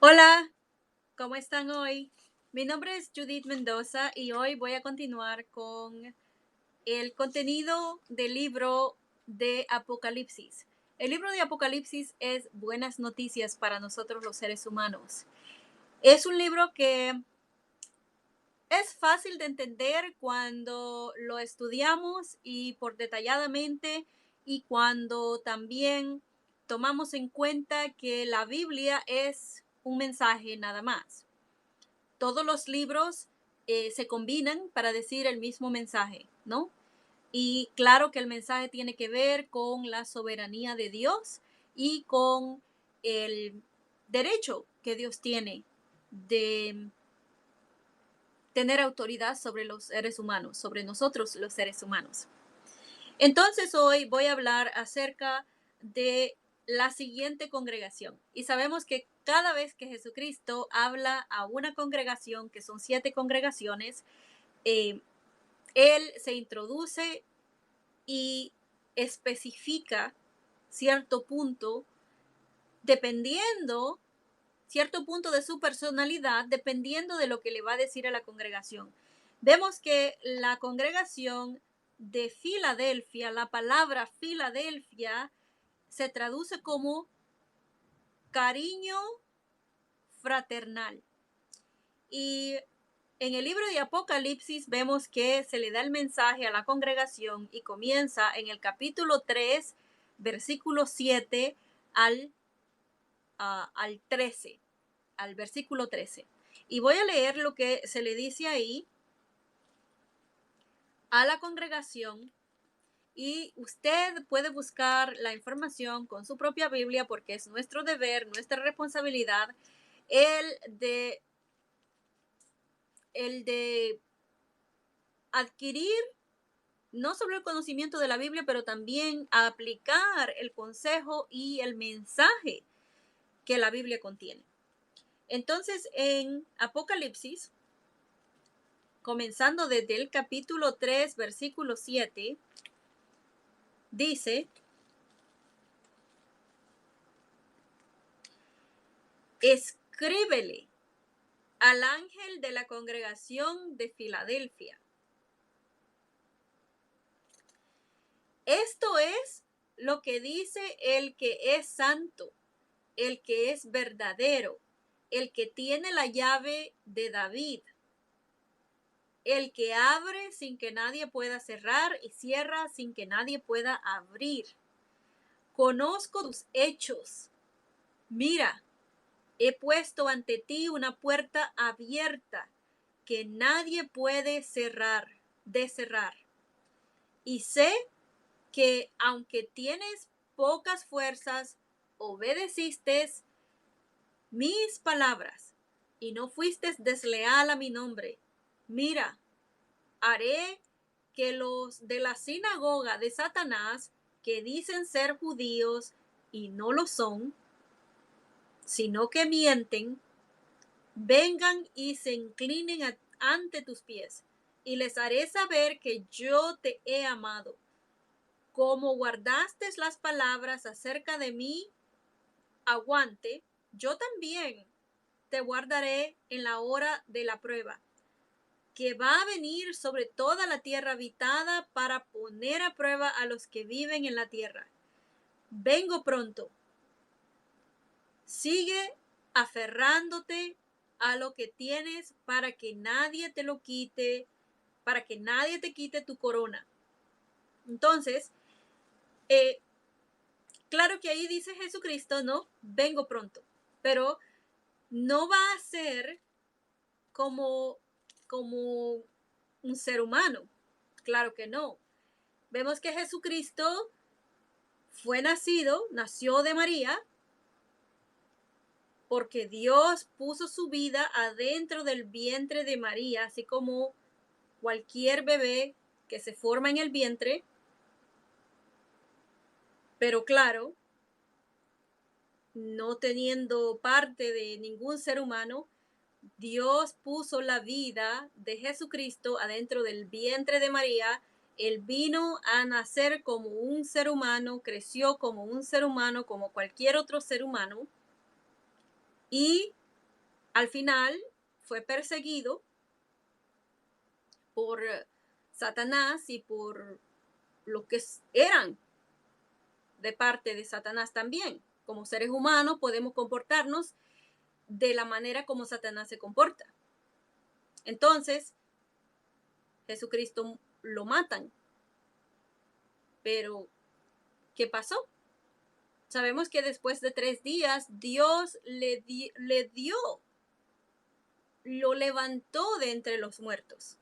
Hola, ¿cómo están hoy? Mi nombre es Judith Mendoza y hoy voy a continuar con el contenido del libro de Apocalipsis. El libro de Apocalipsis es buenas noticias para nosotros los seres humanos. Es un libro que es fácil de entender cuando lo estudiamos y por detalladamente y cuando también tomamos en cuenta que la Biblia es un mensaje nada más. Todos los libros se combinan para decir el mismo mensaje, ¿no? Y claro que el mensaje tiene que ver con la soberanía de Dios y con el derecho que Dios tiene de tener autoridad sobre los seres humanos, sobre nosotros los seres humanos. Entonces hoy voy a hablar acerca de la siguiente congregación. Y sabemos que cada vez que Jesucristo habla a una congregación, que son 7 congregaciones, eh, Él se introduce y especifica cierto punto, dependiendo, cierto punto de su personalidad, dependiendo de lo que le va a decir a la congregación. Vemos que la congregación de Filadelfia, la palabra Filadelfia, se traduce como cariño fraternal. Y en el libro de Apocalipsis vemos que se le da el mensaje a la congregación y comienza en el capítulo 3, versículo 7 al, al 13, al versículo 13. Y voy a leer lo que se le dice ahí a la congregación y usted puede buscar la información con su propia Biblia porque es nuestro deber, nuestra responsabilidad, el de, el de adquirir no solo el conocimiento de la Biblia, pero también aplicar el consejo y el mensaje que la Biblia contiene. Entonces, en Apocalipsis, comenzando desde el capítulo 3, versículo 7, dice, escríbele al ángel de la congregación de Filadelfia. Esto es lo que dice el que es santo, el que es verdadero, el que tiene la llave de David, el que abre sin que nadie pueda cerrar y cierra sin que nadie pueda abrir. Conozco tus hechos. Mira, he puesto ante ti una puerta abierta que nadie puede cerrar. Y sé que aunque tienes pocas fuerzas, obedeciste mis palabras y no fuiste desleal a mi nombre. Mira, haré que los de la sinagoga de Satanás, que dicen ser judíos y no lo son, sino que mienten, vengan y se inclinen ante tus pies, y les haré saber que yo te he amado. Como guardaste las palabras acerca de mí, aguante, yo también te guardaré en la hora de la prueba, que va a venir sobre toda la tierra habitada para poner a prueba a los que viven en la tierra. Vengo pronto. Sigue aferrándote a lo que tienes para que nadie te lo quite, para que nadie te quite tu corona. Entonces, eh, claro que ahí dice Jesucristo, ¿no? Vengo pronto, pero no va a ser como, como un ser humano. Claro que no. Vemos que Jesucristo nació de María, porque Dios puso su vida adentro del vientre de María, así como cualquier bebé que se forma en el vientre, pero claro, no teniendo parte de ningún ser humano, Dios puso la vida de Jesucristo adentro del vientre de María. Él vino a nacer como un ser humano, creció como un ser humano, como cualquier otro ser humano, y Al final fue perseguido por Satanás y por lo que eran de parte de Satanás también. Como seres humanos podemos comportarnos de la manera como Satanás se comporta. Entonces, Jesucristo lo matan. Pero, ¿qué pasó? Sabemos que después de 3 días, Dios le dio, lo levantó de entre los muertos.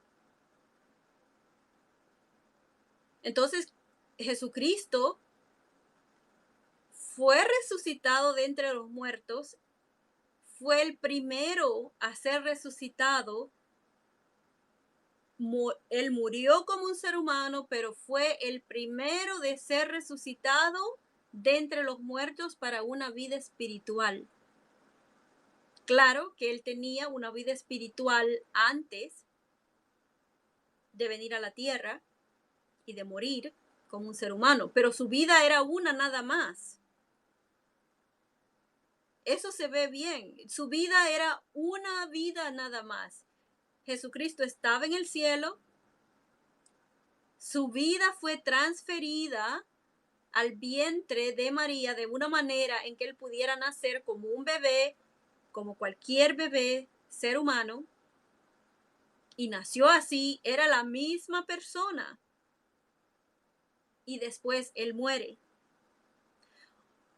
Entonces, Jesucristo fue resucitado de entre los muertos, fue el primero a ser resucitado. Él murió como un ser humano, pero fue el primero de ser resucitado de entre los muertos para una vida espiritual. Claro que él tenía una vida espiritual antes de venir a la tierra y de morir como un ser humano, pero su vida era una nada más. Eso se ve bien. Su vida era una vida nada más. Jesucristo estaba en el cielo. Su vida fue transferida al vientre de María de una manera en que él pudiera nacer como un bebé, como cualquier bebé, ser humano. Y nació así, era la misma persona. Y después él muere.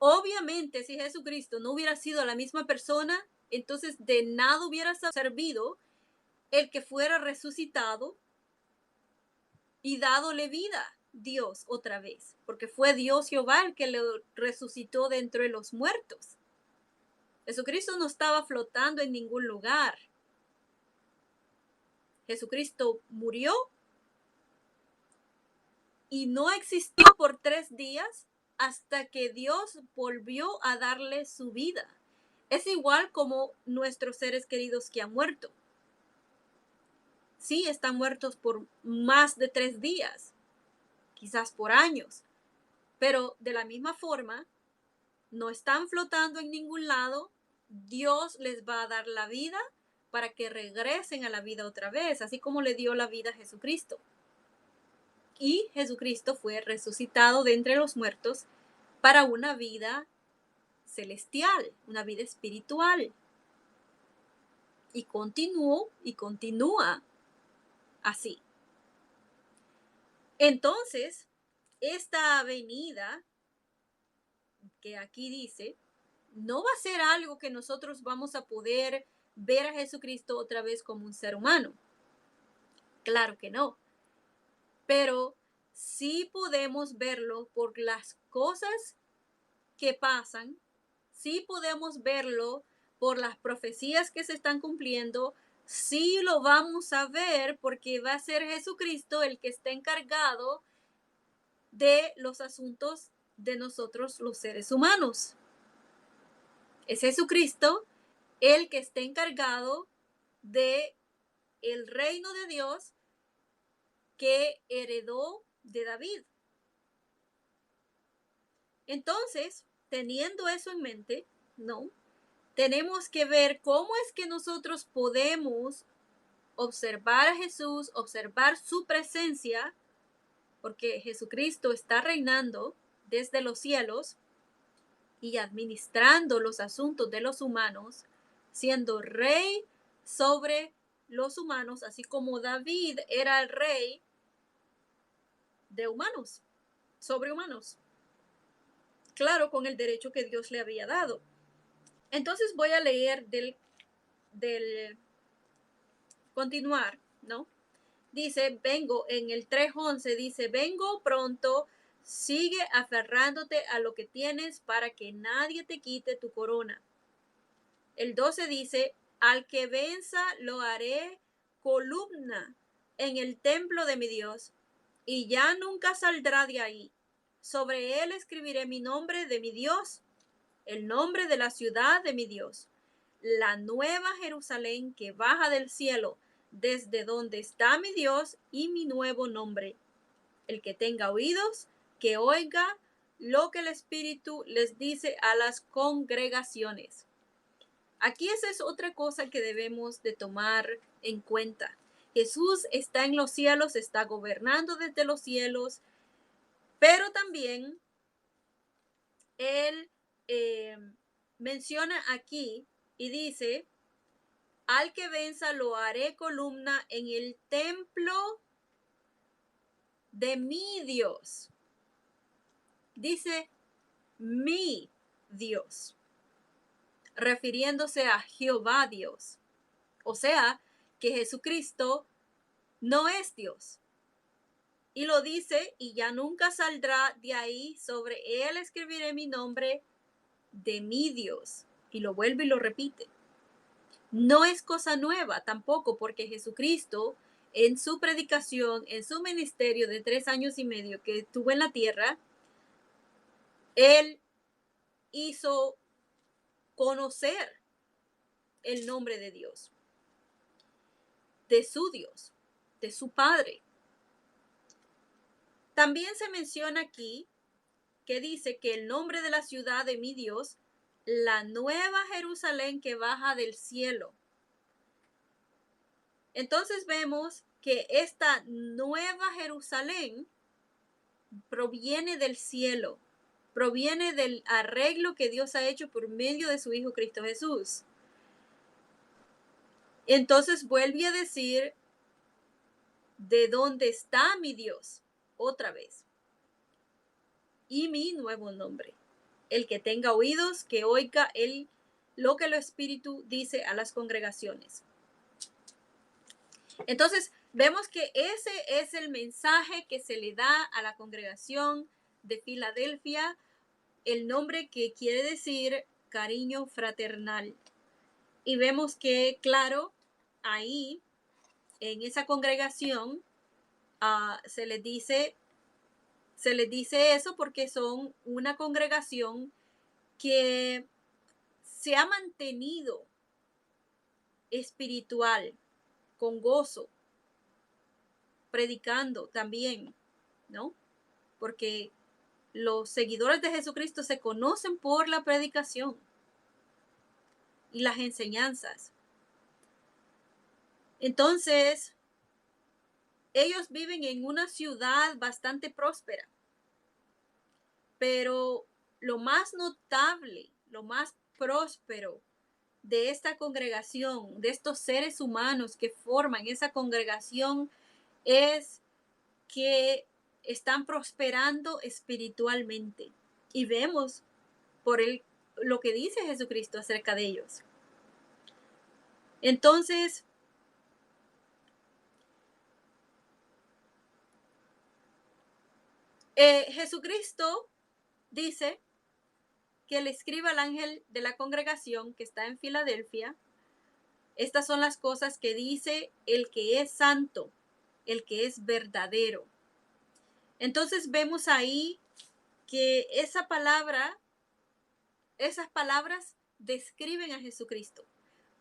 Obviamente, si Jesucristo no hubiera sido la misma persona, entonces de nada hubiera servido el que fuera resucitado y dádole vida Dios otra vez, porque fue Dios Jehová el que le resucitó de entre los muertos. Jesucristo no estaba flotando en ningún lugar. Jesucristo murió y no existió por 3 días hasta que Dios volvió a darle su vida. Es igual como nuestros seres queridos que han muerto. Sí, están muertos por más de 3 días, quizás por años, pero de la misma forma, no están flotando en ningún lado. Dios les va a dar la vida para que regresen a la vida otra vez, así como le dio la vida a Jesucristo. Y Jesucristo fue resucitado de entre los muertos para una vida celestial, una vida espiritual. Y continuó y continúa así. Entonces, esta venida que aquí dice, no va a ser algo que nosotros vamos a poder ver a Jesucristo otra vez como un ser humano. Claro que no. Pero sí podemos verlo por las cosas que pasan, sí podemos verlo por las profecías que se están cumpliendo, sí lo vamos a ver porque va a ser Jesucristo el que está encargado de los asuntos de nosotros los seres humanos. Es Jesucristo el que está encargado de el reino de Dios que heredó de David. Entonces, teniendo eso en mente, ¿no? Tenemos que ver cómo es que nosotros podemos observar a Jesús, observar su presencia, porque Jesucristo está reinando desde los cielos y administrando los asuntos de los humanos, siendo rey sobre los humanos, así como David era el rey de humanos, sobre humanos. Claro, con el derecho que Dios le había dado. Entonces voy a leer del continuar, ¿no? Dice, vengo, en el 3:11 dice, vengo pronto, sigue aferrándote a lo que tienes para que nadie te quite tu corona. El 12 dice, al que venza lo haré columna en el templo de mi Dios, y ya nunca saldrá de ahí. Sobre él escribiré mi nombre de mi Dios, el nombre de la ciudad de mi Dios, la nueva Jerusalén que baja del cielo, desde donde está mi Dios, y mi nuevo nombre. El que tenga oídos, que oiga lo que el Espíritu les dice a las congregaciones. Aquí esa es otra cosa que debemos de tomar en cuenta. Jesús está en los cielos, está gobernando desde los cielos, pero también él eh, menciona aquí y dice, al que venza lo haré columna en el templo de mi Dios. Dice mi Dios, refiriéndose a Jehová Dios. O sea, que Jesucristo no es Dios. Y lo dice, y ya nunca saldrá de ahí, sobre él escribiré mi nombre de mi Dios. Y lo vuelve y lo repite. No es cosa nueva tampoco, porque Jesucristo en su predicación, en su ministerio de 3 años y medio que estuvo en la tierra, él hizo conocer el nombre de Dios, de su Padre. También se menciona aquí que dice que el nombre de la ciudad de mi Dios, la nueva Jerusalén que baja del cielo. Entonces vemos que esta nueva Jerusalén proviene del cielo, proviene del arreglo que Dios ha hecho por medio de su Hijo Cristo Jesús. Entonces vuelve a decir, ¿de dónde está mi Dios? Otra vez. Y mi nuevo nombre. El que tenga oídos, que oiga lo que el Espíritu dice a las congregaciones. Entonces, vemos que ese es el mensaje que se le da a la congregación de Filadelfia, el nombre que quiere decir cariño fraternal. Y vemos que, claro, ahí, en esa congregación, se les dice eso porque son una congregación que se ha mantenido espiritual, con gozo, predicando también, ¿no? Porque los seguidores de Jesucristo se conocen por la predicación y las enseñanzas. Entonces, ellos viven en una ciudad bastante próspera, pero lo más notable, lo más próspero de esta congregación, de estos seres humanos que forman esa congregación, es que están prosperando espiritualmente. Y vemos por lo que dice Jesucristo acerca de ellos. Entonces, Jesucristo dice que le escriba al ángel de la congregación que está en Filadelfia. Estas son las cosas que dice el que es santo, el que es verdadero. Entonces vemos ahí que esas palabras describen a Jesucristo,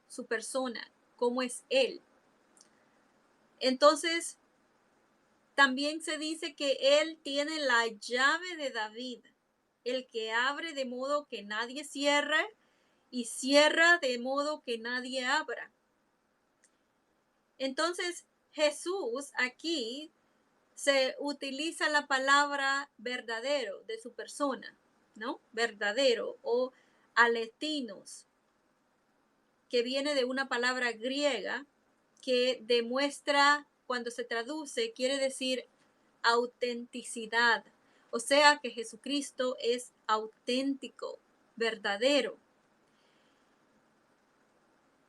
su persona, cómo es Él. Entonces, también se dice que Él tiene la llave de David, el que abre de modo que nadie cierre y cierra de modo que nadie abra. Entonces, Jesús aquí se utiliza la palabra verdadero de su persona, ¿no? Verdadero o aletinos, que viene de una palabra griega que demuestra, cuando se traduce, quiere decir autenticidad. O sea que Jesucristo es auténtico, verdadero.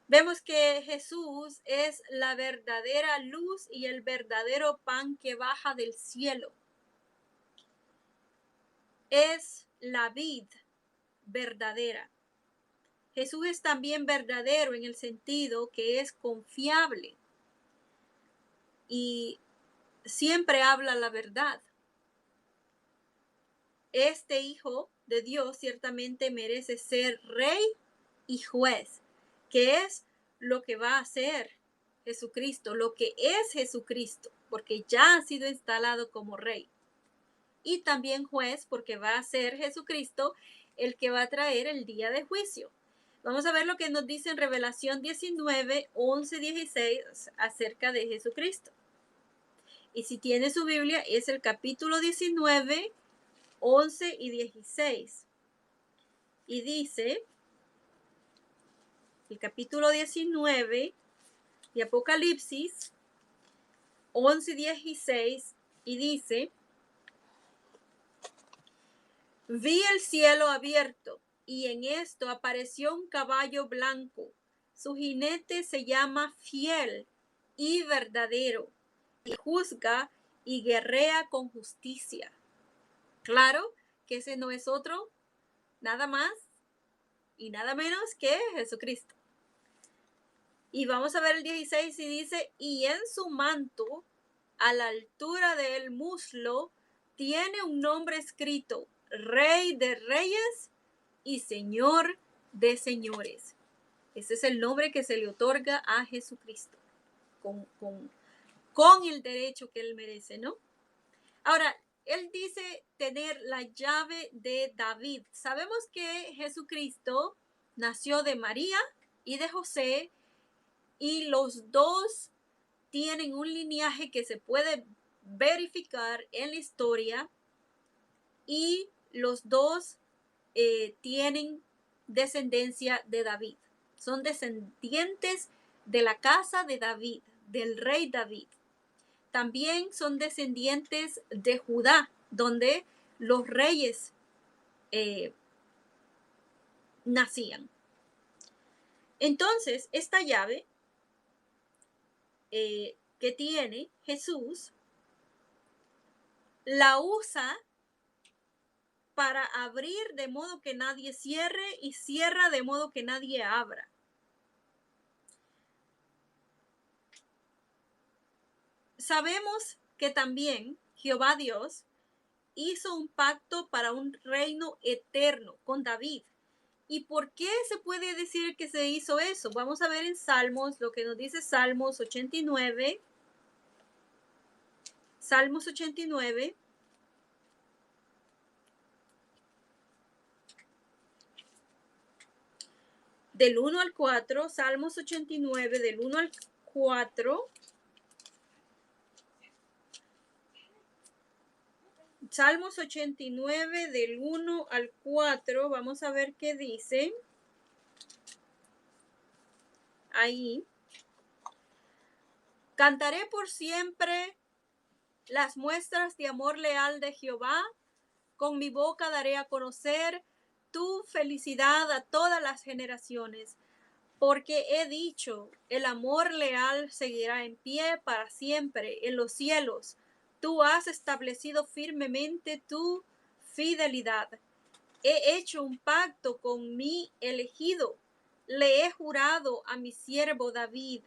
Vemos que Jesús es la verdadera luz y el verdadero pan que baja del cielo. Es la vid verdadera. Jesús es también verdadero en el sentido que es confiable y siempre habla la verdad. Este Hijo de Dios ciertamente merece ser rey y juez, que es lo que va a hacer Jesucristo, lo que es Jesucristo, porque ya ha sido instalado como rey. Y también juez, porque va a ser Jesucristo el que va a traer el día de juicio. Vamos a ver lo que nos dice en Revelación 19, 11, 16 acerca de Jesucristo. Y si tiene su Biblia, es el capítulo 19, 11 y 16. Y dice, el capítulo 19 de Apocalipsis, 11 y 16, y dice, vi el cielo abierto, y en esto apareció un caballo blanco. Su jinete se llama Fiel y Verdadero, y juzga y guerrea con justicia. Claro que ese no es otro, nada más y nada menos que Jesucristo. Y vamos a ver el 16 y dice, y en su manto, a la altura del muslo, tiene un nombre escrito, Rey de Reyes y Señor de Señores. Ese es el nombre que se le otorga a Jesucristo, con el derecho que él merece, ¿no? Ahora, él dice tener la llave de David. Sabemos que Jesucristo nació de María y de José, y los dos tienen un linaje que se puede verificar en la historia, y los dos tienen descendencia de David. Son descendientes de la casa de David, del rey David. También son descendientes de Judá, donde los reyes nacían. Entonces, esta llave que tiene Jesús, la usa para abrir de modo que nadie cierre, y cierra de modo que nadie abra. Sabemos que también Jehová Dios hizo un pacto para un reino eterno con David. ¿Y por qué se puede decir que se hizo eso? Vamos a ver en Salmos lo que nos dice Salmos 89. Salmos 89. Del 1 al 4. Salmos 89 del 1 al 4. Salmos 89 del 1 al 4. Vamos a ver qué dice. Ahí. Cantaré por siempre las muestras de amor leal de Jehová. Con mi boca daré a conocer tu felicidad a todas las generaciones. Porque he dicho, el amor leal seguirá en pie para siempre en los cielos. Tú has establecido firmemente tu fidelidad. He hecho un pacto con mi elegido. Le he jurado a mi siervo David.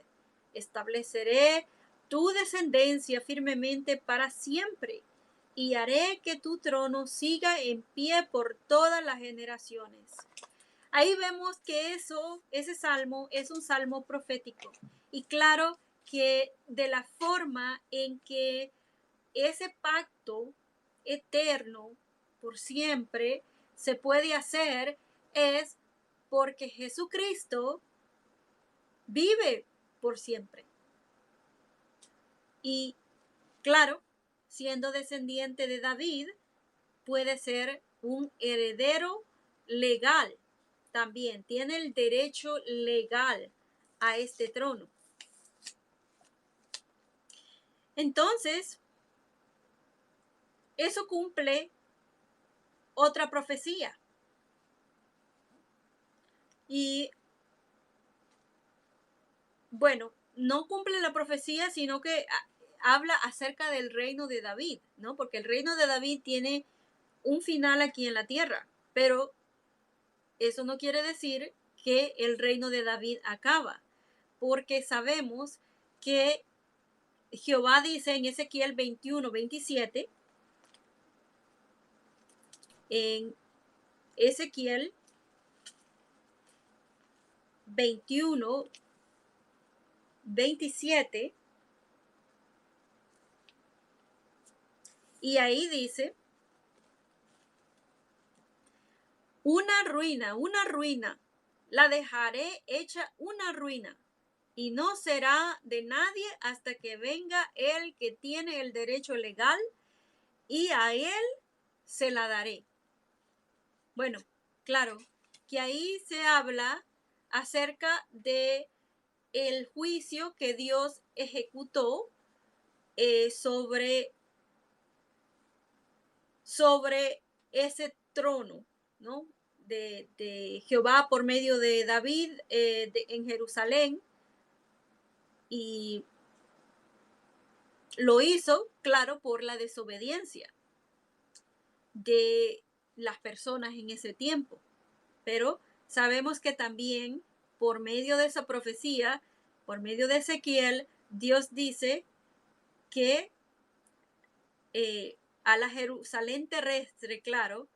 Estableceré tu descendencia firmemente para siempre, y haré que tu trono siga en pie por todas las generaciones. Ahí vemos que ese salmo es un salmo profético. Y claro que de la forma en que ese pacto eterno por siempre se puede hacer es porque Jesucristo vive por siempre. Y claro, siendo descendiente de David, puede ser un heredero legal también. Tiene el derecho legal a este trono. Entonces, eso cumple otra profecía. Y bueno, no cumple la profecía, sino que habla acerca del reino de David, ¿no? Porque el reino de David tiene un final aquí en la tierra, pero eso no quiere decir que el reino de David acaba, porque sabemos que Jehová dice en Ezequiel 21, 27, en Ezequiel 21, 27, y ahí dice, una ruina la dejaré hecha una ruina y no será de nadie hasta que venga el que tiene el derecho legal y a él se la daré. Bueno, claro, que ahí se habla acerca de el juicio que Dios ejecutó sobre ese trono, ¿no? De Jehová por medio de David en Jerusalén, y lo hizo, claro, por la desobediencia de las personas en ese tiempo. Pero sabemos que también por medio de esa profecía, por medio de Ezequiel, Dios dice que a la Jerusalén terrestre, claro,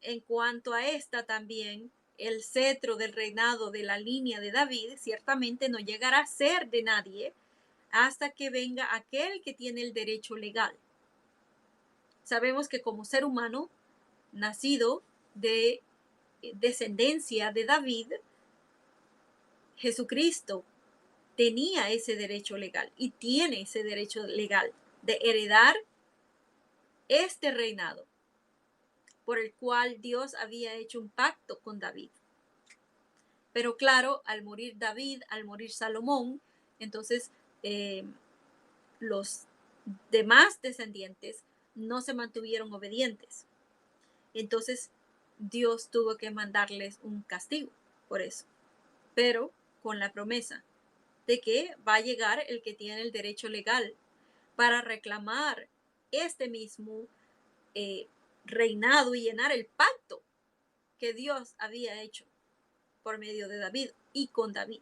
en cuanto a esta también, el cetro del reinado de la línea de David ciertamente no llegará a ser de nadie hasta que venga aquel que tiene el derecho legal. Sabemos que como ser humano, nacido de descendencia de David, Jesucristo tenía ese derecho legal y tiene ese derecho legal de heredar este reinado por el cual Dios había hecho un pacto con David. Pero claro, al morir David, al morir Salomón, entonces los demás descendientes no se mantuvieron obedientes. Entonces Dios tuvo que mandarles un castigo por eso, pero con la promesa de que va a llegar el que tiene el derecho legal para reclamar este mismo reinado y llenar el pacto que Dios había hecho por medio de David y con David.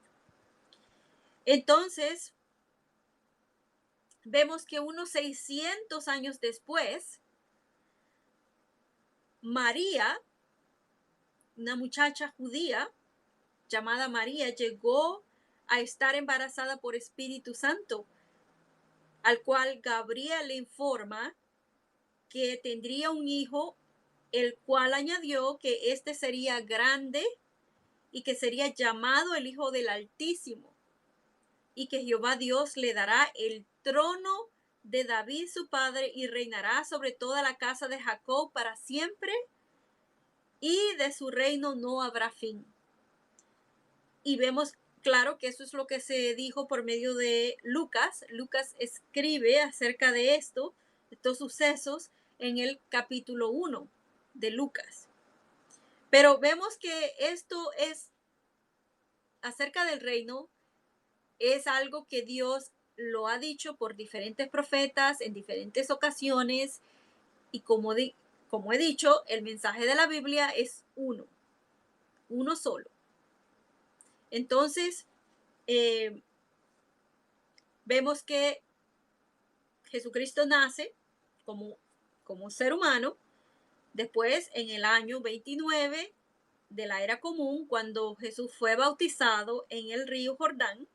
Entonces, vemos que unos 600 años después, María, una muchacha judía llamada María, llegó a estar embarazada por Espíritu Santo, al cual Gabriel le informa que tendría un hijo, el cual añadió que este sería grande y que sería llamado el Hijo del Altísimo, y que Jehová Dios le dará el trono de David su padre y reinará sobre toda la casa de Jacob para siempre, y de su reino no habrá fin. Y vemos claro que eso es lo que se dijo por medio de Lucas. Lucas escribe acerca de estos sucesos en el capítulo 1 de Lucas. Pero vemos que esto es acerca del reino, es algo que Dios lo ha dicho por diferentes profetas en diferentes ocasiones, y como he dicho, el mensaje de la Biblia es uno solo. Entonces, vemos que Jesucristo nace como ser humano, después en el año 29 de la era común, cuando Jesús fue bautizado en el río Jordán,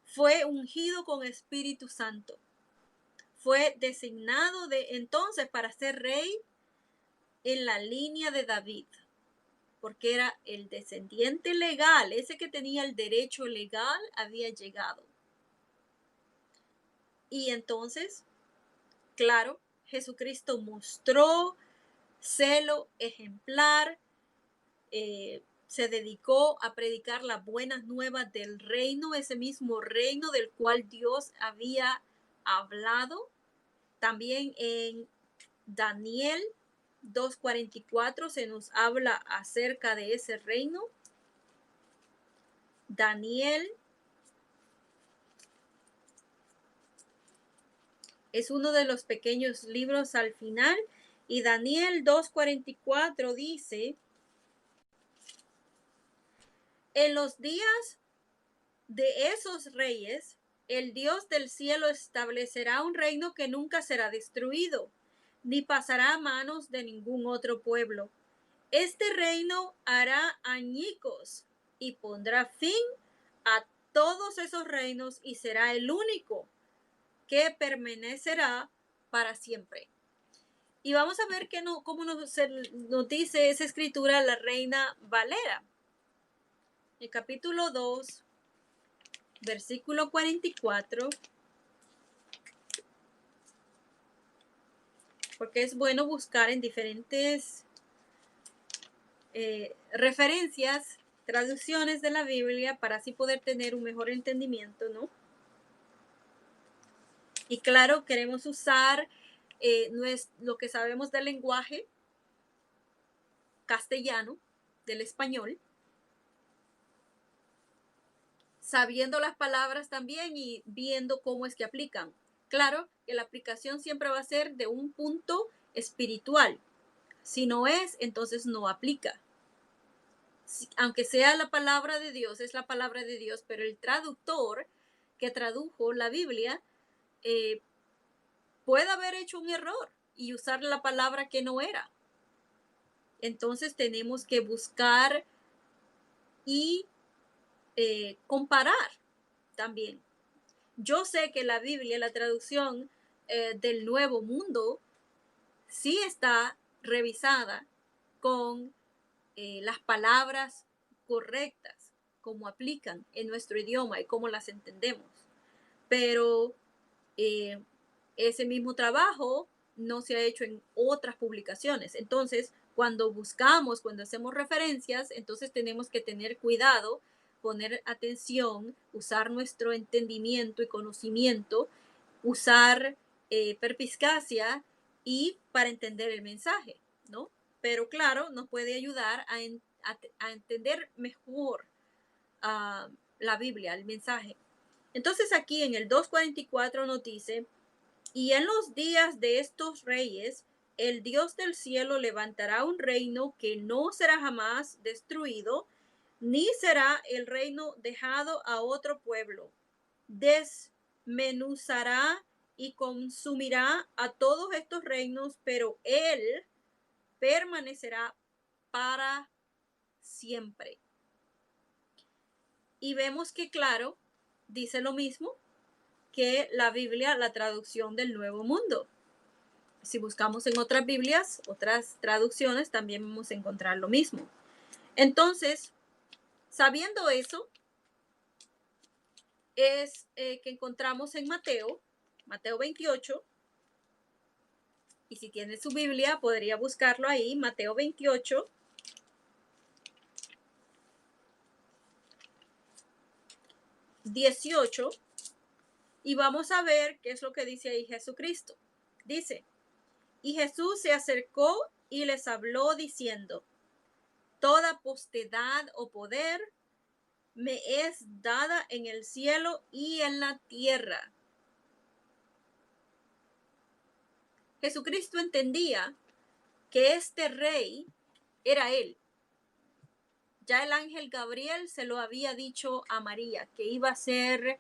fue ungido con Espíritu Santo. Fue designado entonces para ser rey en la línea de David, porque era el descendiente legal, ese que tenía el derecho legal había llegado. Y entonces, claro, Jesucristo mostró celo ejemplar, se dedicó a predicar las buenas nuevas del reino, ese mismo reino del cual Dios había hablado. También en Daniel 2:44 se nos habla acerca de ese reino. Daniel es uno de los pequeños libros al final, y Daniel 2:44 dice: en los días de esos reyes, el Dios del cielo establecerá un reino que nunca será destruido, ni pasará a manos de ningún otro pueblo. Este reino hará añicos y pondrá fin a todos esos reinos, y será el único que permanecerá para siempre. Y vamos a ver cómo nos dice esa escritura la Reina Valera. el capítulo 2, versículo 44, porque es bueno buscar en diferentes referencias, traducciones de la Biblia para así poder tener un mejor entendimiento, ¿no? Y claro, queremos usar lo que sabemos del lenguaje castellano, del español, sabiendo las palabras también y viendo cómo es que aplican. Claro que la aplicación siempre va a ser de un punto espiritual. Si no es, entonces no aplica. Aunque sea la palabra de Dios, es la palabra de Dios, pero el traductor que tradujo la Biblia eh, puede haber hecho un error y usar la palabra que no era. Entonces tenemos que buscar y comparar también. Yo sé que la Biblia, la traducción del Nuevo Mundo, sí está revisada con las palabras correctas, cómo aplican en nuestro idioma y cómo las entendemos. Pero eh, ese mismo trabajo no se ha hecho en otras publicaciones. Entonces, cuando buscamos, cuando hacemos referencias, entonces tenemos que tener cuidado, poner atención, usar nuestro entendimiento y conocimiento, usar perspicacia y para entender el mensaje, ¿no? Pero claro, nos puede ayudar a entender mejor la Biblia, el mensaje. Entonces aquí en el 2:44 nos dice, y en los días de estos reyes, el Dios del cielo levantará un reino que no será jamás destruido, ni será el reino dejado a otro pueblo. Desmenuzará y consumirá a todos estos reinos, pero él permanecerá para siempre. Y vemos que, claro, dice lo mismo que la Biblia, la traducción del Nuevo Mundo. Si buscamos en otras Biblias, otras traducciones, también vamos a encontrar lo mismo. Entonces, sabiendo eso, es que encontramos en Mateo 28, y si tiene su Biblia, podría buscarlo ahí, Mateo 28, 18, y vamos a ver qué es lo que dice ahí Jesucristo. Dice, y Jesús se acercó y les habló diciendo, toda potestad o poder me es dada en el cielo y en la tierra. Jesucristo entendía que este rey era él. Ya el ángel Gabriel se lo había dicho a María, que iba a ser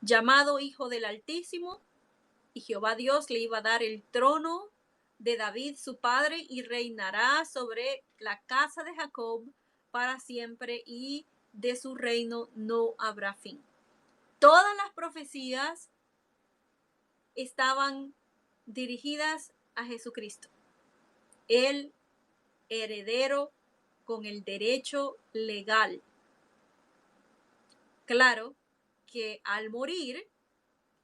llamado Hijo del Altísimo, y Jehová Dios le iba a dar el trono de David, su padre, y reinará sobre la casa de Jacob para siempre, y de su reino no habrá fin. Todas las profecías estaban dirigidas a Jesucristo, el heredero con el derecho legal. Claro que al morir,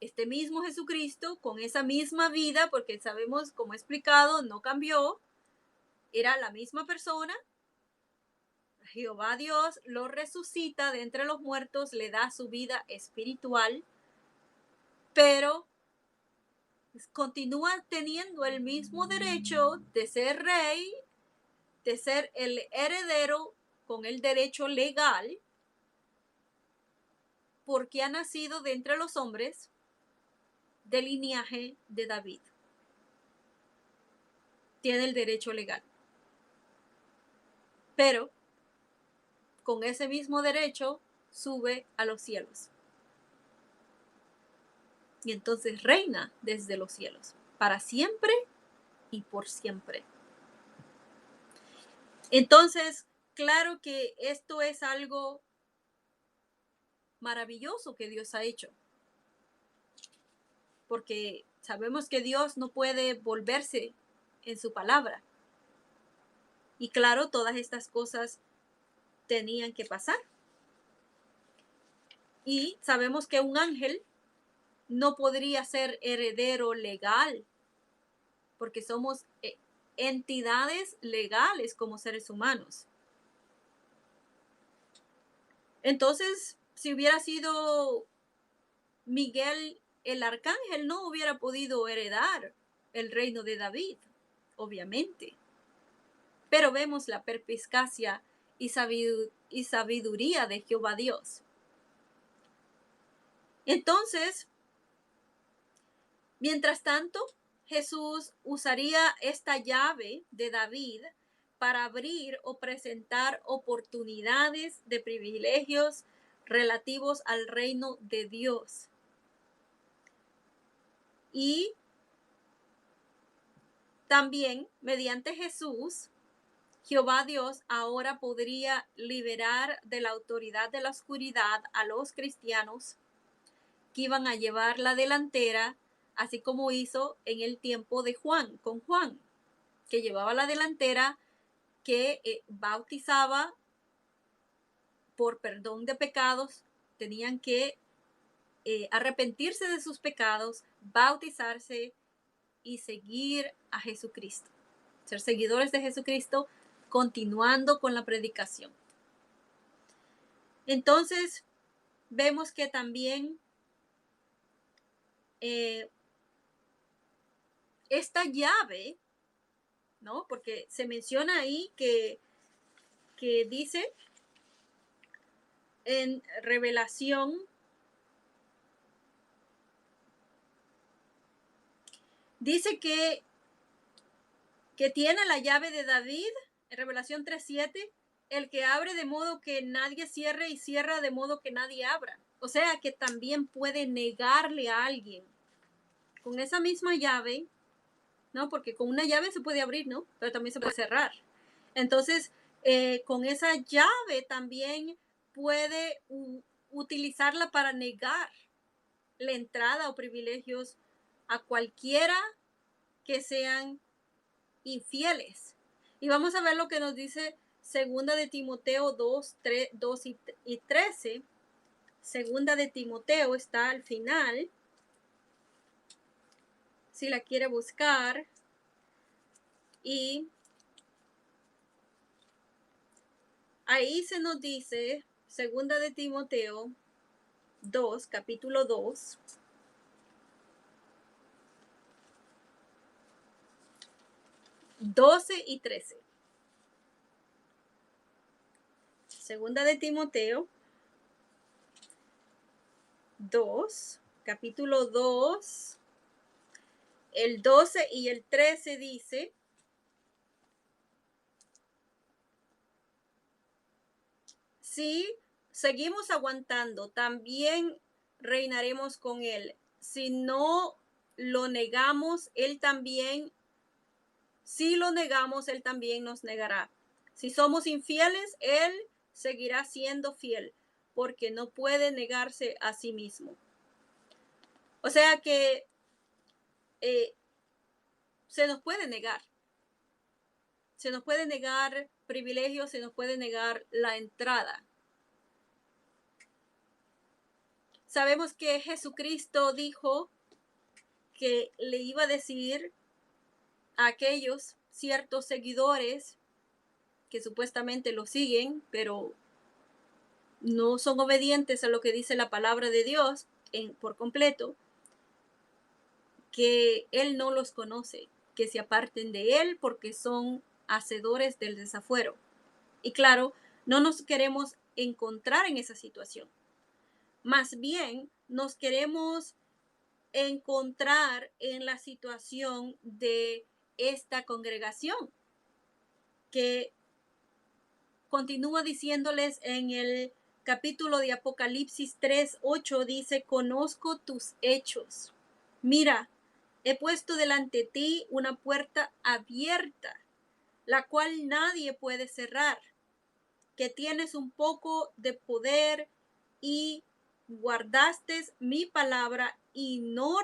este mismo Jesucristo, con esa misma vida, porque sabemos, como he explicado, no cambió, era la misma persona, Jehová Dios lo resucita de entre los muertos, le da su vida espiritual, pero continúa teniendo el mismo derecho de ser rey, de ser el heredero con el derecho legal, porque ha nacido de entre los hombres del linaje de David. Tiene el derecho legal. Pero con ese mismo derecho sube a los cielos. Y entonces reina desde los cielos, para siempre y por siempre. Entonces, claro que esto es algo maravilloso que Dios ha hecho. Porque sabemos que Dios no puede volverse en su palabra. Y claro, todas estas cosas tenían que pasar. Y sabemos que un ángel no podría ser heredero legal, porque somos entidades legales como seres humanos. Entonces, si hubiera sido Miguel el arcángel, no hubiera podido heredar el reino de David, obviamente. Pero vemos la perspicacia y sabiduría de Jehová Dios. Entonces, mientras tanto, Jesús usaría esta llave de David para abrir o presentar oportunidades de privilegios relativos al reino de Dios. Y también, mediante Jesús, Jehová Dios ahora podría liberar de la autoridad de la oscuridad a los cristianos que iban a llevar la delantera, así como hizo en el tiempo de Juan, con Juan, que llevaba la delantera, que bautizaba por perdón de pecados. Tenían que arrepentirse de sus pecados, bautizarse y seguir a Jesucristo. Ser seguidores de Jesucristo, continuando con la predicación. Entonces, vemos que también esta llave, ¿no? Porque se menciona ahí que dice en Revelación, dice que tiene la llave de David, en Revelación 3:7, el que abre de modo que nadie cierre y cierra de modo que nadie abra. O sea que también puede negarle a alguien con esa misma llave, ¿no? Porque con una llave se puede abrir, ¿no? Pero también se puede cerrar. Entonces, con esa llave también puede utilizarla para negar la entrada o privilegios a cualquiera que sean infieles. Y vamos a ver lo que nos dice segunda de Timoteo 2 y 13. Segunda de Timoteo está al final, si la quiere buscar. Y ahí se nos dice, segunda de Timoteo 2, capítulo 2, (12 y 13). Segunda de Timoteo 2, capítulo 2, el 12 y el 13 dice: si seguimos aguantando, también reinaremos con él. Si no lo negamos, él también, si lo negamos, él también nos negará. Si somos infieles, él seguirá siendo fiel, porque no puede negarse a sí mismo. O sea que se nos puede negar. Se nos puede negar privilegios, se nos puede negar la entrada. Sabemos que Jesucristo dijo que le iba a decir a aquellos ciertos seguidores que supuestamente lo siguen, pero no son obedientes a lo que dice la palabra de Dios por completo, que Él no los conoce, que se aparten de Él porque son hacedores del desafuero. Y claro, no nos queremos encontrar en esa situación. Más bien, nos queremos encontrar en la situación de esta congregación, que continúa diciéndoles en el capítulo de Apocalipsis 3:8, dice: conozco tus hechos. Mira, he puesto delante de ti una puerta abierta, la cual nadie puede cerrar, que tienes un poco de poder y guardaste mi palabra y no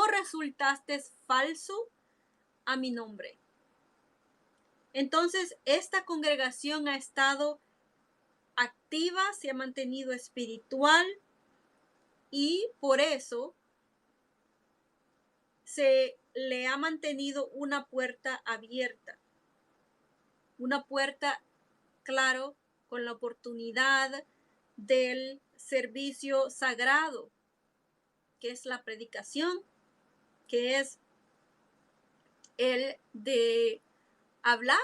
resultaste falso a mi nombre. Entonces, esta congregación ha estado activa, se ha mantenido espiritual y por eso se le ha mantenido una puerta abierta, una puerta, claro, con la oportunidad del servicio sagrado, que es la predicación, que es el de hablar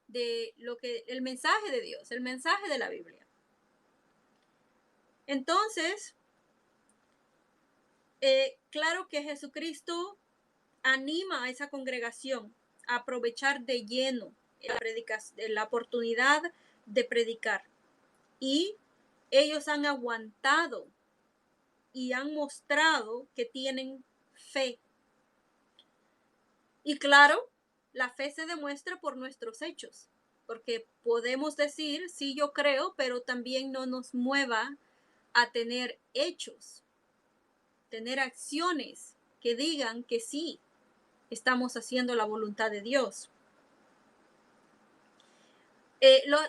de lo que el mensaje de Dios, el mensaje de la Biblia. Entonces, claro que Jesucristo anima a esa congregación a aprovechar de lleno la oportunidad de predicar. Y ellos han aguantado y han mostrado que tienen fe. Y claro, la fe se demuestra por nuestros hechos, porque podemos decir, sí, yo creo, pero también no nos mueva a tener hechos, tener acciones que digan que sí, estamos haciendo la voluntad de Dios.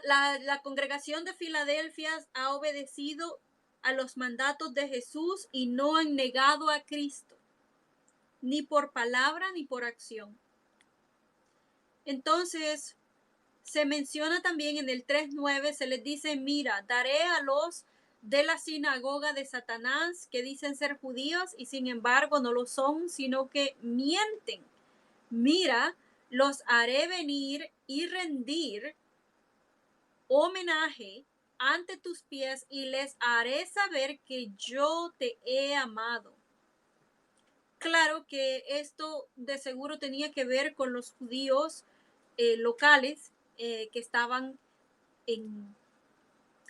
La congregación de Filadelfia ha obedecido a los mandatos de Jesús y no han negado a Cristo, ni por palabra ni por acción. Entonces, se menciona también en el 3:9, se les dice, mira, daré a los de la sinagoga de Satanás que dicen ser judíos y sin embargo no lo son, sino que mienten. Mira, los haré venir y rendir homenaje ante tus pies y les haré saber que yo te he amado. Claro que esto de seguro tenía que ver con los judíos locales que estaban en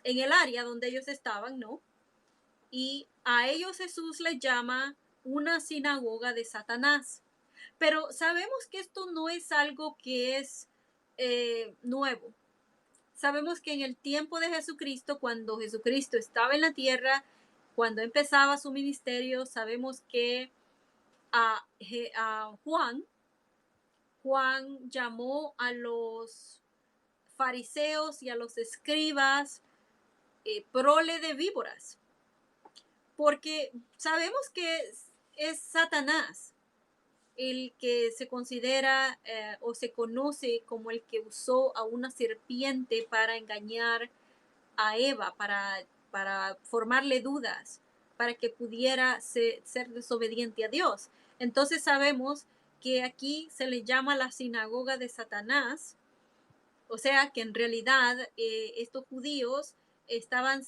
el área donde ellos estaban, ¿no? Y a ellos Jesús les llama una sinagoga de Satanás. Pero sabemos que esto no es algo que es nuevo. Sabemos que en el tiempo de Jesucristo, cuando Jesucristo estaba en la tierra, cuando empezaba su ministerio, sabemos que a Juan llamó a los fariseos y a los escribas prole de víboras, porque sabemos que es Satanás el que se considera o se conoce como el que usó a una serpiente para engañar a Eva, para formarle dudas, para que pudiera ser desobediente a Dios. Entonces sabemos que aquí se le llama la sinagoga de Satanás, o sea que en realidad estos judíos estaban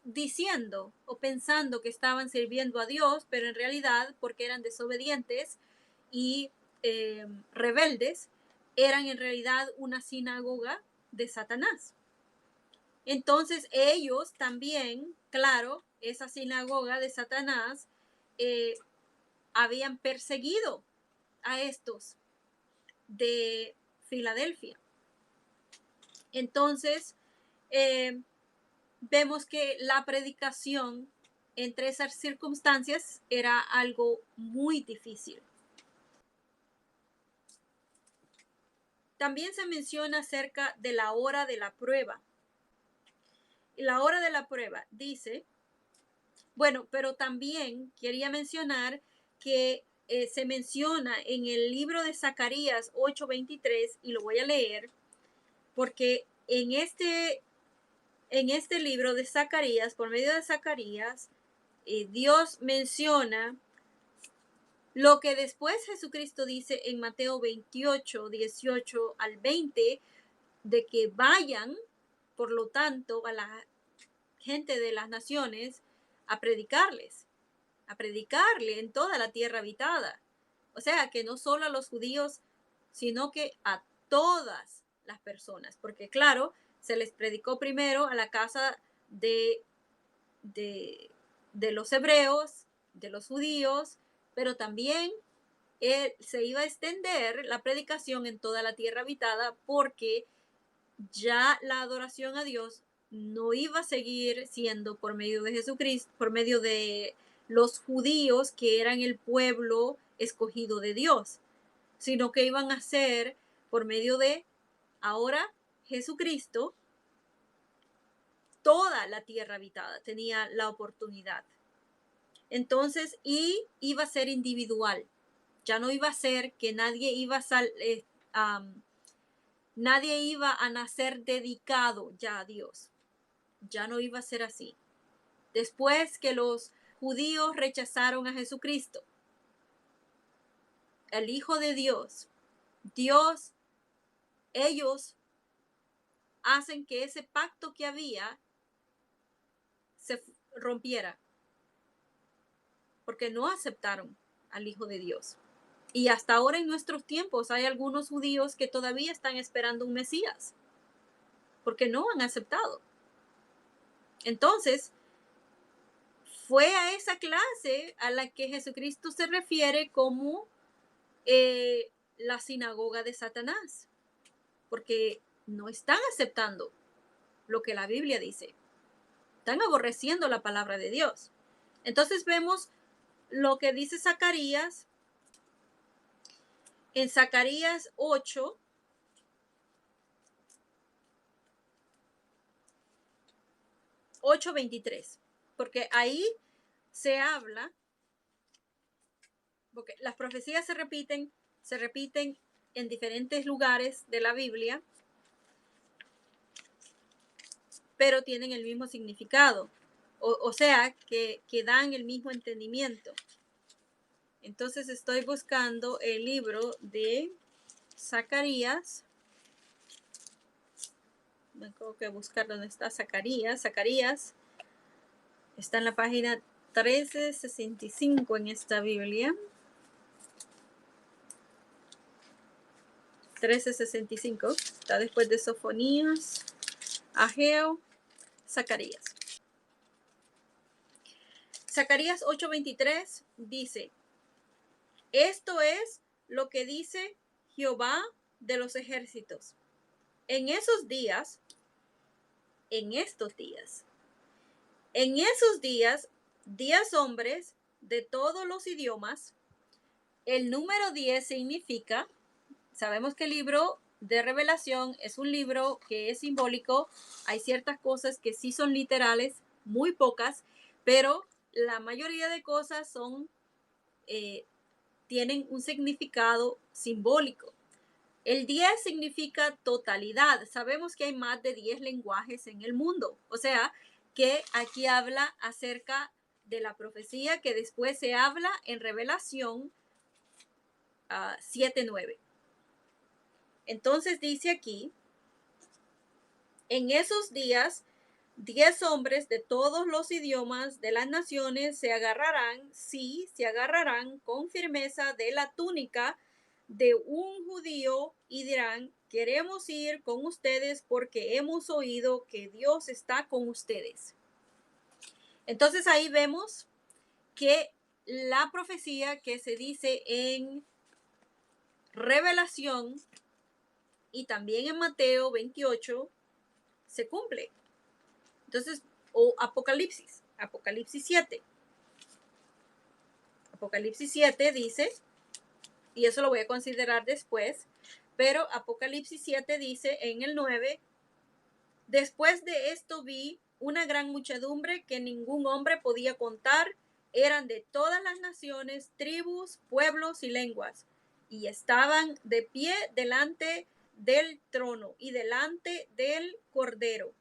diciendo o pensando que estaban sirviendo a Dios, pero en realidad, porque eran desobedientes y rebeldes, eran en realidad una sinagoga de Satanás. Entonces ellos también, claro, esa sinagoga de Satanás, habían perseguido a estos de Filadelfia. Entonces, vemos que la predicación entre esas circunstancias era algo muy difícil. También se menciona acerca de la hora de la prueba. Y la hora de la prueba dice, bueno, pero también quería mencionar que se menciona en el libro de Zacarías 8:23, y lo voy a leer, porque en este libro de Zacarías, por medio de Zacarías, Dios menciona lo que después Jesucristo dice en Mateo 28:18-20, de que vayan, por lo tanto, a la gente de las naciones a predicarle en toda la tierra habitada. O sea, que no solo a los judíos, sino que a todas las personas, porque claro, se les predicó primero a la casa de los hebreos, de los judíos, pero también se iba a extender la predicación en toda la tierra habitada, porque ya la adoración a Dios no iba a seguir siendo por medio de Jesucristo, por medio de los judíos que eran el pueblo escogido de Dios, sino que iban a ser por medio de ahora Jesucristo, toda la tierra habitada tenía la oportunidad. Entonces, y iba a ser individual. Ya no iba a ser que nadie iba nadie iba a nacer dedicado ya a Dios. Ya no iba a ser así. Después que los judíos rechazaron a Jesucristo, el Hijo de Dios, ellos hacen que ese pacto que había se rompiera, porque no aceptaron al Hijo de Dios. Y hasta ahora en nuestros tiempos hay algunos judíos que todavía están esperando un Mesías, porque no han aceptado. Entonces, fue a esa clase a la que Jesucristo se refiere como la sinagoga de Satanás, porque no están aceptando lo que la Biblia dice. Están aborreciendo la palabra de Dios. Entonces vemos lo que dice Zacarías en Zacarías 8, 8:23, porque ahí se habla, porque las profecías se repiten en diferentes lugares de la Biblia, pero tienen el mismo significado, o sea, que dan el mismo entendimiento. Entonces estoy buscando el libro de Zacarías. Tengo que buscar dónde está Zacarías. Zacarías está en la página 1365 en esta Biblia. 1365. Está después de Sofonías, Ageo, Zacarías. Zacarías 8:23 dice: esto es lo que dice Jehová de los ejércitos. En esos días, en estos días, en esos días, 10 hombres de todos los idiomas. El número 10 significa, sabemos que el libro de Revelación es un libro que es simbólico. Hay ciertas cosas que sí son literales, muy pocas, pero la mayoría de cosas tienen un significado simbólico. El 10 significa totalidad. Sabemos que hay más de 10 lenguajes en el mundo. O sea, que aquí habla acerca de la profecía que después se habla en Revelación 7:9. Entonces dice aquí: en esos días, 10 hombres de todos los idiomas de las naciones se agarrarán con firmeza de la túnica de un judío y dirán: queremos ir con ustedes porque hemos oído que Dios está con ustedes. Entonces ahí vemos que la profecía que se dice en Revelación y también en Mateo 28 se cumple. Entonces, o Apocalipsis 7. Apocalipsis 7 dice, y eso lo voy a considerar después, pero Apocalipsis 7 dice en el 9: después de esto vi una gran muchedumbre que ningún hombre podía contar, eran de todas las naciones, tribus, pueblos y lenguas, y estaban de pie delante del trono y delante del Cordero.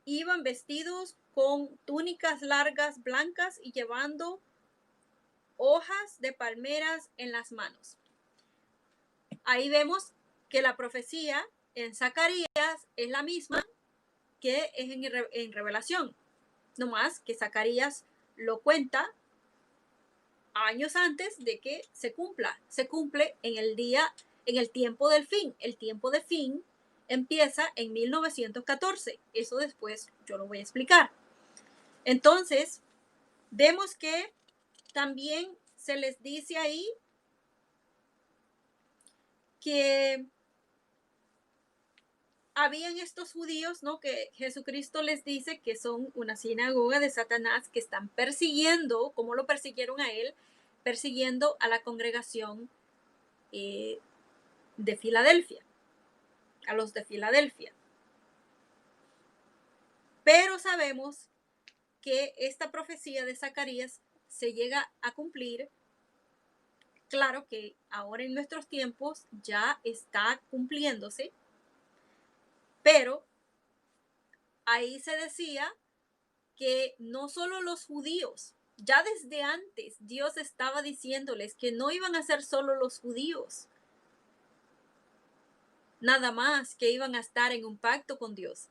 Iban vestidos con túnicas largas blancas y llevando hojas de palmeras en las manos. Ahí vemos que la profecía en Zacarías es la misma que es en Revelación, no más que Zacarías lo cuenta años antes de que se cumple en el tiempo del fin. El tiempo de fin empieza en 1914. Eso después yo lo voy a explicar. Entonces, vemos que también se les dice ahí que habían estos judíos, ¿no? Que Jesucristo les dice que son una sinagoga de Satanás, que están persiguiendo, como lo persiguieron a él, persiguiendo a la congregación de Filadelfia, a los de Filadelfia. Pero sabemos que esta profecía de Zacarías se llega a cumplir. Claro que ahora en nuestros tiempos ya está cumpliéndose, pero ahí se decía que no solo los judíos, ya desde antes Dios estaba diciéndoles que no iban a ser solo los judíos, nada más que iban a estar en un pacto con Dios,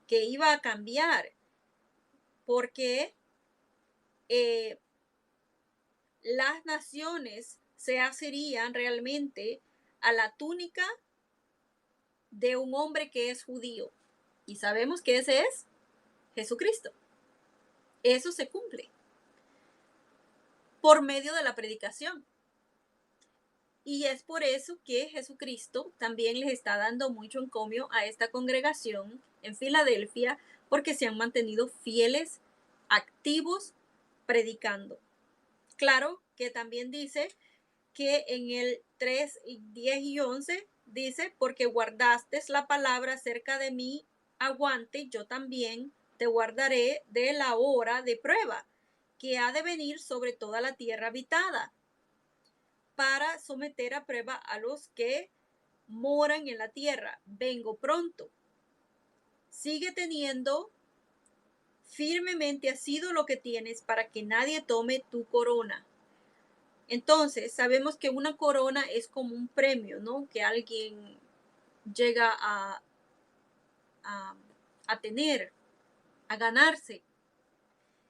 que iba a cambiar, porque eh, las naciones se asirían realmente a la túnica de un hombre que es judío. Y sabemos que ese es Jesucristo. Eso se cumple por medio de la predicación. Y es por eso que Jesucristo también les está dando mucho encomio a esta congregación en Filadelfia, porque se han mantenido fieles, activos, predicando. Claro que también dice que en el 3, 10 y 11 dice, porque guardaste la palabra cerca de mí, aguante, yo también te guardaré de la hora de prueba que ha de venir sobre toda la tierra habitada, para someter a prueba a los que moran en la tierra. Vengo pronto. Sigue teniendo firmemente asido lo que tienes, para que nadie tome tu corona. Entonces, sabemos que una corona es como un premio, ¿no? Que alguien llega a, a tener, a ganarse.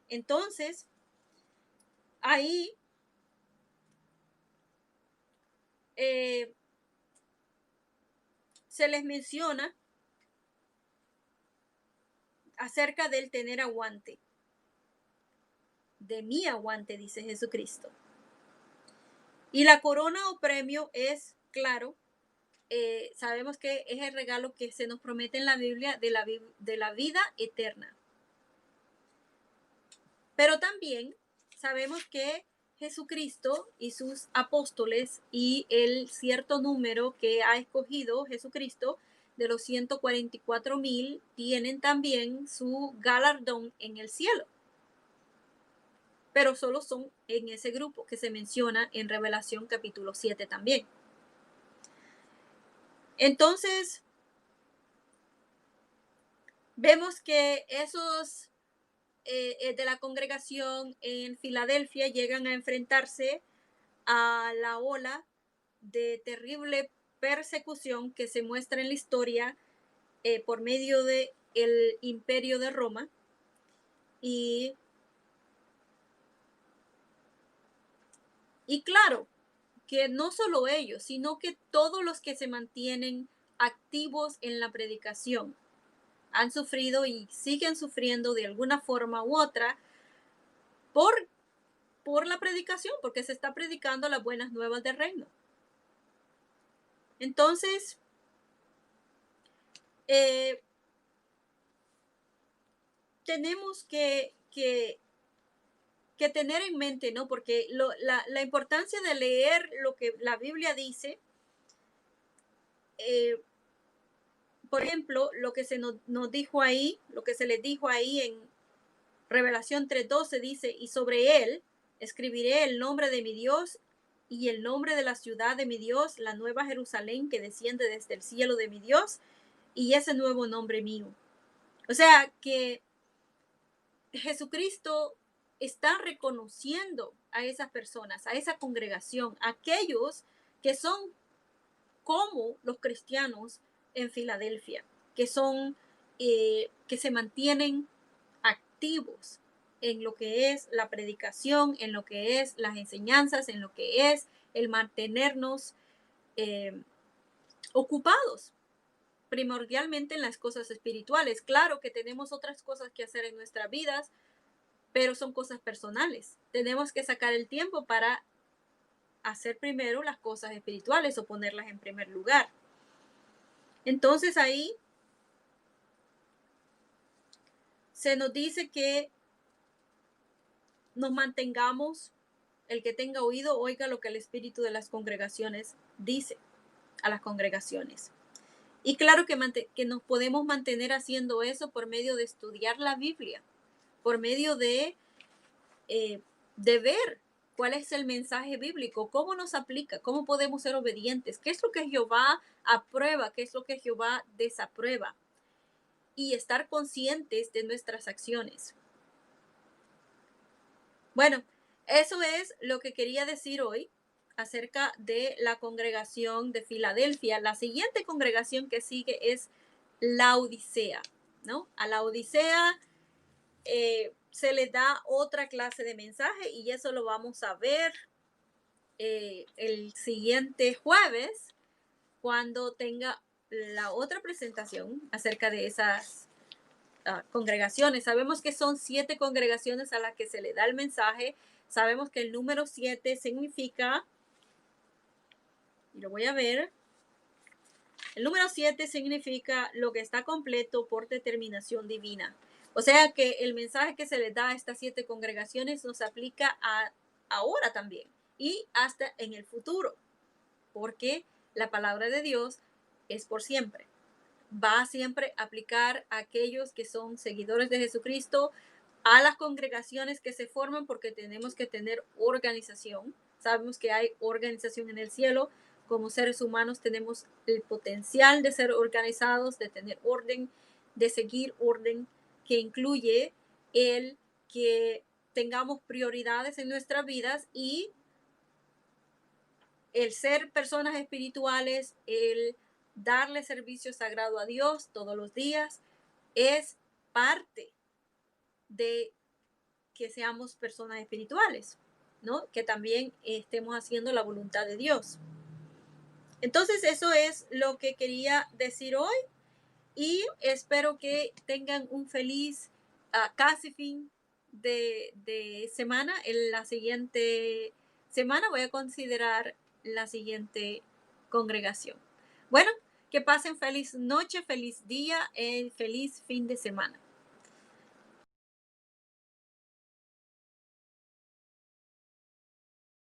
Entonces, ahí eh, se les menciona acerca del tener aguante. De mi aguante, dice Jesucristo. Y la corona o premio es, claro, sabemos que es el regalo que se nos promete en la Biblia de la vida eterna. Pero también sabemos que Jesucristo y sus apóstoles y el cierto número que ha escogido Jesucristo de los 144,000 tienen también su galardón en el cielo. Pero solo son en ese grupo que se menciona en Revelación capítulo 7 también. Entonces, vemos que esos de la congregación en Filadelfia llegan a enfrentarse a la ola de terrible persecución que se muestra en la historia por medio de el imperio de Roma. Y claro, que no solo ellos, sino que todos los que se mantienen activos en la predicación han sufrido y siguen sufriendo de alguna forma u otra por, por la predicación, porque se está predicando las buenas nuevas del reino. Entonces, tenemos que tener en mente, ¿no? Porque la importancia de leer lo que la Biblia dice, por ejemplo, lo que se nos dijo ahí, lo que se les dijo ahí en Revelación 3:12 dice, y sobre él escribiré el nombre de mi Dios y el nombre de la ciudad de mi Dios, la nueva Jerusalén que desciende desde el cielo de mi Dios, y ese nuevo nombre mío. O sea que Jesucristo está reconociendo a esas personas, a esa congregación, a aquellos que son como los cristianos en Filadelfia, que son, que se mantienen activos en lo que es la predicación, en lo que es las enseñanzas, en lo que es el mantenernos ocupados primordialmente en las cosas espirituales. Claro que tenemos otras cosas que hacer en nuestras vidas, pero son cosas personales. Tenemos que sacar el tiempo para hacer primero las cosas espirituales o ponerlas en primer lugar. Entonces ahí se nos dice que nos mantengamos, el que tenga oído, oiga lo que el espíritu de las congregaciones dice a las congregaciones. Y claro que nos podemos mantener haciendo eso por medio de estudiar la Biblia, por medio eh, de ver cuál es el mensaje bíblico, cómo nos aplica, cómo podemos ser obedientes, qué es lo que Jehová aprueba, qué es lo que Jehová desaprueba, y estar conscientes de nuestras acciones. Bueno, eso es lo que quería decir hoy acerca de la congregación de Filadelfia. La siguiente congregación que sigue es la Odisea, ¿no? A la Odisea se le da otra clase de mensaje y eso lo vamos a ver el siguiente jueves cuando tenga la otra presentación acerca de esas congregaciones. Sabemos que son 7 congregaciones a las que se le da el mensaje. Sabemos que el número 7 significa, y lo voy a ver, el número 7 significa lo que está completo por determinación divina. O sea que el mensaje que se le da a estas 7 congregaciones nos aplica ahora también y hasta en el futuro, porque la palabra de Dios es por siempre. Va a siempre aplicar a aquellos que son seguidores de Jesucristo, a las congregaciones que se forman, porque tenemos que tener organización. Sabemos que hay organización en el cielo. Como seres humanos tenemos el potencial de ser organizados, de tener orden, de seguir orden, que incluye el que tengamos prioridades en nuestras vidas y el ser personas espirituales, el darle servicio sagrado a Dios todos los días, es parte de que seamos personas espirituales, ¿no? Que también estemos haciendo la voluntad de Dios. Entonces, eso es lo que quería decir hoy y espero que tengan un feliz casi fin de semana. En la siguiente semana voy a considerar la siguiente congregación. Bueno, que pasen feliz noche, feliz día y feliz fin de semana.